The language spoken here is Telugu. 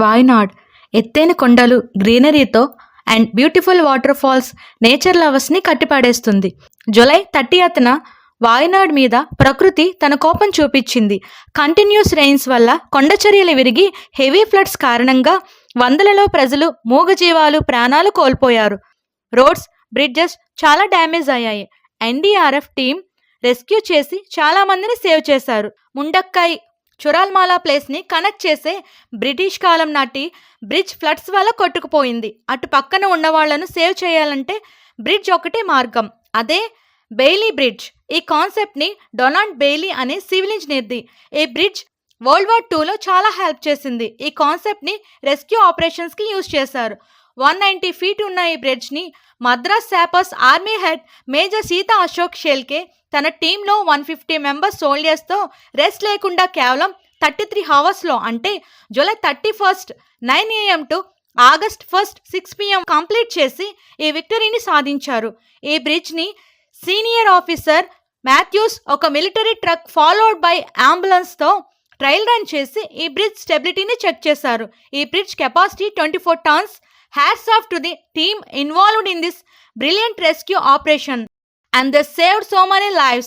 వాయనాడ్ ఎత్తైన కొండలు, గ్రీనరీతో and beautiful waterfalls nature లవర్స్ని కట్టిపడేస్తుంది. జూలై 30న వాయనాడ్ మీద ప్రకృతి తన కోపం చూపించింది. కంటిన్యూస్ రెయిన్స్ వల్ల కొండచర్యలు విరిగి హెవీ ఫ్లడ్స్ కారణంగా వందలలో ప్రజలు, మూగజీవాలు ప్రాణాలు కోల్పోయారు. రోడ్స్, బ్రిడ్జెస్ చాలా డ్యామేజ్ అయ్యాయి. ఎన్డీఆర్ఎఫ్ టీం రెస్క్యూ చేసి చాలా మందిని సేవ్ చేశారు. ముండక్కై చురాల్మాలా ప్లేస్ని కనెక్ట్ చేసే బ్రిటిష్ కాలం నాటి బ్రిడ్జ్ ఫ్లడ్స్ వల్ల కొట్టుకుపోయింది. అటు పక్కన ఉన్న వాళ్లను సేవ్ చేయాలంటే బ్రిడ్జ్ ఒకటే మార్గం, అదే బెయిలీ బ్రిడ్జ్. ఈ కాన్సెప్ట్ని డొనాల్డ్ బెయిలీ అనే సివిల్ ఇంజనీర్ది. ఈ బ్రిడ్జ్ వరల్డ్ వార్ 2లో చాలా హెల్ప్ చేసింది. ఈ కాన్సెప్ట్ని రెస్క్యూ ఆపరేషన్స్కి యూజ్ చేశారు. 190 feet ఉన్న ఈ బ్రిడ్జ్ని Madras sappers army head major Sita Ashok Shelke తన టీంలో 150 మెంబర్స్ సోల్జర్స్తో రెస్ట్ లేకుండా కేవలం 33 hours అంటే July 31 9 AM to August 1 6 PM complete చేసి ఈ విక్టరీని సాధించారు. ఈ బ్రిడ్జ్ని సీనియర్ ఆఫీసర్ మాథ్యూస్ ఒక మిలిటరీ ట్రక్ ఫాలోడ్ బై అంబులెన్స్తో ట్రయల్ రన్ చేసి ఈ బ్రిడ్జ్ స్టెబిలిటీని చెక్ చేశారు. ఈ bridge capacity 24 tons. Hats off to the team involved in this brilliant rescue operation, and they saved so many lives.